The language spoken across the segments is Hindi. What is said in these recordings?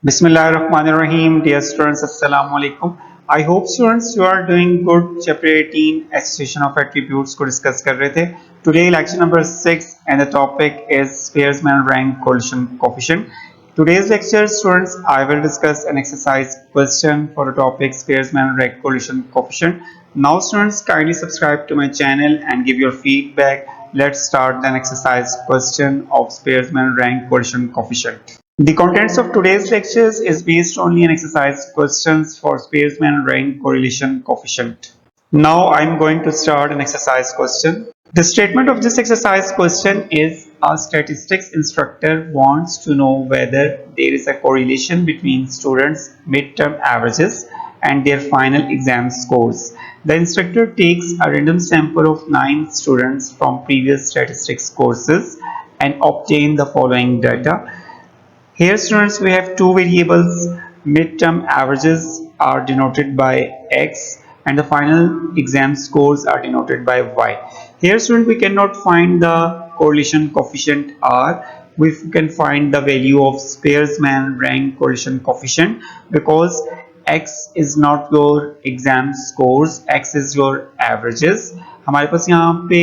Bismillahirrahmanirrahim. Dear students, Assalamu alaikum. I hope students you are doing good. Chapter 18 Association of Attributes को discuss कर रहे थे. Today lecture number 6 and the topic is Spearman rank collision coefficient. Today's lecture students I will discuss an exercise question for the topic Spearman rank collision coefficient. Now students kindly subscribe to my channel and give your feedback. Let's start an exercise question of Spearman rank collision coefficient. The contents of today's lectures is based only on exercise questions for Spearman rank correlation coefficient. Now I'm going to start an exercise question. The statement of this exercise question is a statistics instructor wants to know whether there is a correlation between students' midterm averages and their final exam scores. The instructor takes a random sample of 9 students from previous statistics courses and obtain the following data. Here students we have two variables. Midterm averages are denoted by x and the final exam scores are denoted by y. Here student we cannot find the correlation coefficient r. We can find the value of Spearman rank correlation coefficient because x is not your exam scores, x is your averages. हमारे पास यहाँ पे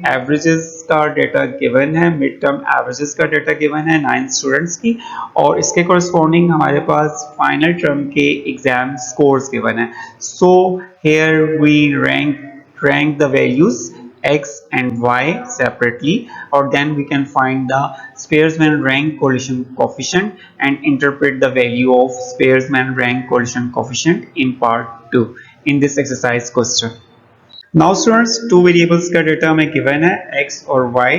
एवरेजेस का डेटा गिवन है, मिड टर्म एवरेजेस का डेटा गिवन है 9 स्टूडेंट्स की और इसके कोरस्पॉन्डिंग हमारे पास फाइनल टर्म के एग्जाम स्कोर्स गिवन है. So here we rank the values x and y separately or then we can find the Spearman rank correlation coefficient and interpret the value of Spearman rank correlation coefficient in part 2 in this exercise question. Now students two variables का डेटा हमें गिवन है x और y.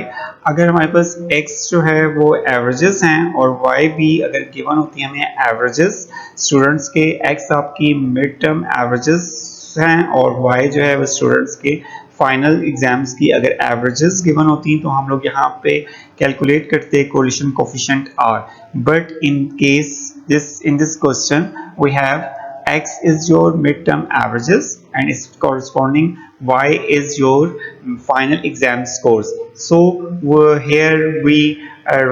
अगर हमारे पास x जो है वो एवरेजेस हैं और y भी अगर गिवन होती है हमें एवरेजेस स्टूडेंट्स के, x आपकी मिड टर्म एवरेजेस हैं और y जो है वो स्टूडेंट्स के फाइनल एग्जाम्स की अगर एवरेजेस गिवन होती हैं तो हम लोग यहाँ पे कैलकुलेट करते हैं correlation coefficient r. But in case in this question we have x is your midterm averages and its corresponding y is your final exam scores. So here we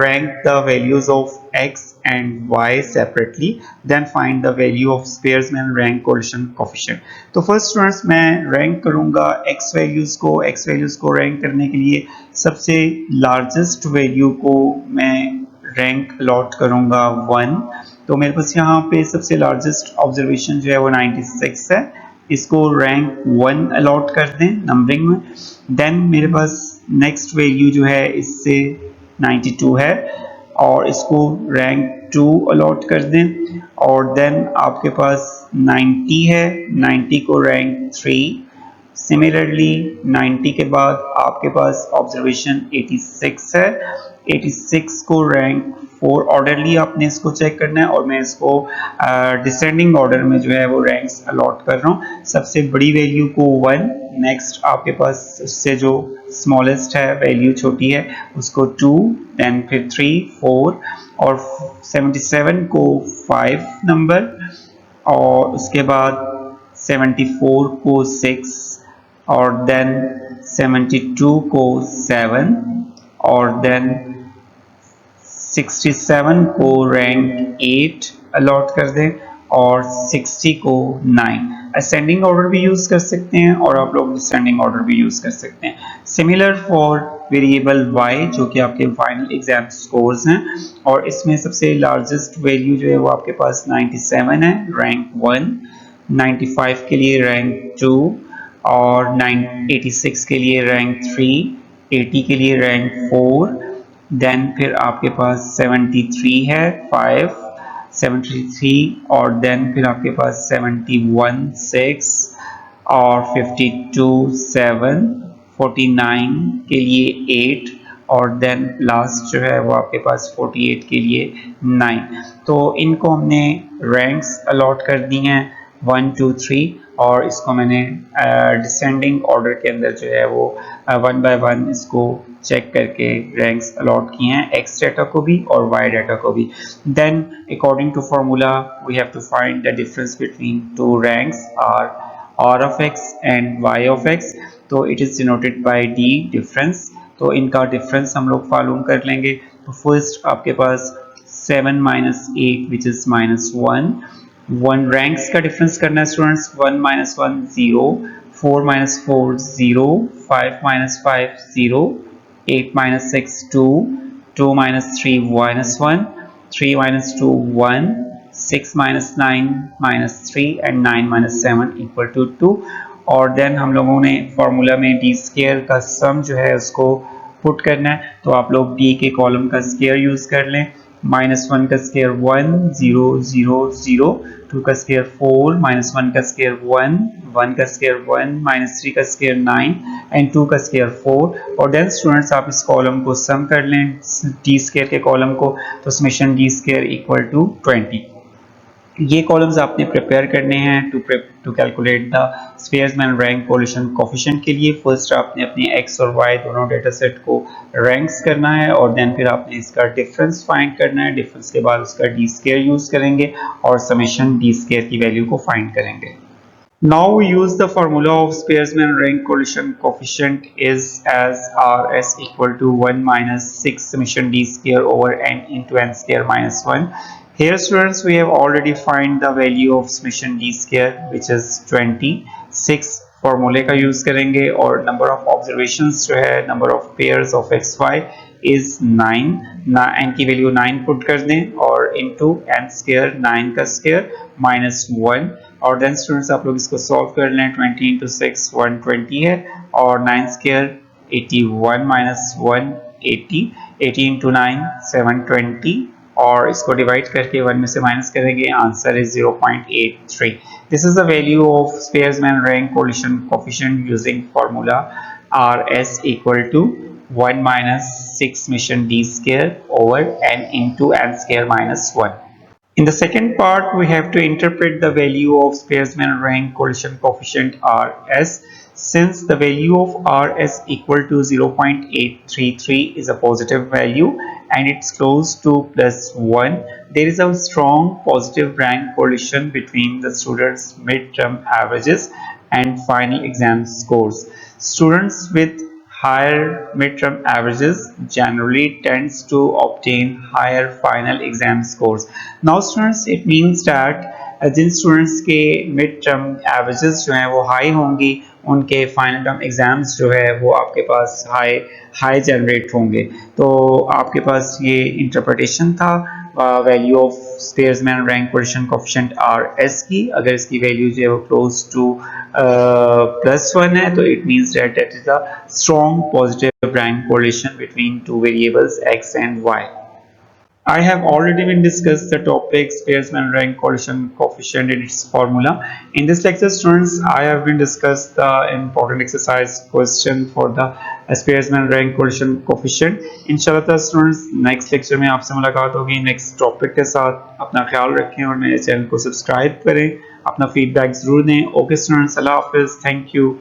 rank the values of x and y separately then find the value of Spearman rank correlation coefficient. तो first students मैं rank करूँगा x values को rank करने के लिए सबसे largest value को मैं rank allot करूँगा 1. तो मेरे पास यहाँ पे सबसे लार्जेस्ट ऑब्जर्वेशन जो है वो 96 है, इसको रैंक 1 अलॉट कर दें नंबरिंग में. देन मेरे पास नेक्स्ट वैल्यू जो है इससे 92 है और इसको रैंक 2 अलॉट कर दें और देन आपके पास 90 है, 90 को रैंक 3. सिमिलरली 90 के बाद आपके पास ऑब्जर्वेशन 86 है, 86 को रैंक 4 ऑर्डरली आपने इसको चेक करना है और मैं इसको डिसेंडिंग ऑर्डर में जो है वो रैंक्स अलॉट कर रहा हूँ. सबसे बड़ी वैल्यू को 1, नेक्स्ट आपके पास उससे जो स्मॉलेस्ट है वैल्यू छोटी है उसको 2, देन फिर 3, 4 और 77 को 5 नंबर और उसके बाद 74 को 6 और देन 72 को 7 और देन 67 को रैंक 8 अलॉट कर दें और 60 को 9. असेंडिंग ऑर्डर भी यूज कर सकते हैं और आप लोग डिसेंडिंग ऑर्डर भी यूज कर सकते हैं. सिमिलर फॉर वेरिएबल y जो कि आपके फाइनल एग्जाम स्कोर्स हैं और इसमें सबसे लार्जेस्ट वैल्यू जो है वो आपके पास 97 है रैंक 1, 95 के लिए रैंक 2 और 86 के लिए रैंक 3, 80 के लिए रैंक 4. देन फिर आपके पास 73 है 5, 73 और देन फिर आपके पास 71 6 और 52 7, 49 के लिए 8 और देन लास्ट जो है वो आपके पास 48 के लिए 9. तो इनको हमने रैंक्स अलॉट कर दी हैं 1 2 3 और इसको मैंने डिसेंडिंग ऑर्डर के अंदर जो है वो 1 बाय 1 इसको चेक करके रैंक्स अलॉट किए हैं x डाटा को भी और y डाटा को भी. Then according to formula we have to find the difference between two ranks r of x and y of x. तो it is denoted by d difference. तो इनका डिफरेंस हम लोग मालूम कर लेंगे. तो फर्स्ट आपके पास 7 minus 8 which is minus 1. 1 ranks का difference करना है students. 1 minus 1 0, 4 minus 4 0, 5 minus 5 0, 8 minus 6 2, 2 minus 3 minus 1, 3 minus 2 1, 6 minus 9 minus 3 and 9 minus 7 equal to 2. और देन हम लोगों ने फॉर्मूला में डी स्केयर का सम जो है उसको पुट करना है, तो आप लोग डी के कॉलम का स्केयर यूज कर लें. माइनस 1 का स्केयर 1 0 0 0, 2 का स्केयर 4, माइनस 1 का स्केयर 1, 1 का स्केयर 1, माइनस 3 का स्केयर 9 एंड 2 का स्केयर 4. और देन स्टूडेंट्स आप इस कॉलम को सम कर लें डी स्केयर के कॉलम को, तो summation d square equal to 20. ये कॉलम्स आपने प्रिपेयर करने हैं to calculate the Spearman rank correlation coefficient के लिए. फर्स्ट आपने अपने एक्स और वाई दोनों डेटा सेट को रैंक्स करना है और देन फिर आपने इसका डिफरेंस फाइंड करना है. डिफरेंस के बाद उसका डी स्केयर यूज करेंगे और समेशन डी स्केयर की वैल्यू को फाइंड करेंगे. Now we use the formula of Spearman rank collision coefficient is as RS equal to 1 minus 6 summation d square over n into n square minus 1. Here students we have already find the value of summation d square which is 20. 6 फॉर्मूले का यूज करेंगे और नंबर ऑफ ऑब्जर्वेशंस जो है number of pairs of x y is 9. n की वैल्यू 9 पुट कर दें और इनटू n स्क्वायर 9 का स्क्वायर माइनस 1. और देन स्टूडेंट्स आप लोग इसको सॉल्व कर लें. 20 इंटू 6 120 है और 9 स्क्वायर 81 माइनस 1 80, 80 इंटू 9 720 और इसको डिवाइड करके 1 में से माइनस करेंगे. Answer is 0.83. This is the value of Spearman rank correlation coefficient using formula RS equal to 1 minus 6 summation d square over n into n square minus 1. In the second part, we have to interpret the value of Spearman rank collision coefficient RS. Since the value of RS equal to 0.833 is a positive value and it's close to plus 1, there is a strong positive rank correlation between the students' midterm averages and final exam scores. Students with higher midterm averages generally tends to obtain higher final exam scores. Now students, it means that जिन स्टूडेंट्स के मिड टर्म एवरेजेस जो हैं वो हाई होंगी उनके फाइनल टर्म एग्जाम्स जो है वो आपके पास हाई जनरेट होंगे. तो आपके पास ये इंटरप्रिटेशन था value of Spearman rank correlation coefficient RS की. अगर इसकी वैल्यू जो है वो क्लोज टू +1 है तो it means that is a strong positive rank correlation between two variables x and y. I have already been discussed the topic Spearman rank collision coefficient and its formula. In this lecture students, I have been discussed the important exercise question for the Spearman rank collision coefficient. इंशाल्लाह students next lecture में आपसे मुलाकात होगी next topic के साथ. अपना ख्याल रखें और मेरे चैनल को सब्सक्राइब करें. अपना फीडबैक जरूर दें. Okay students, Allah Hafiz, thank you.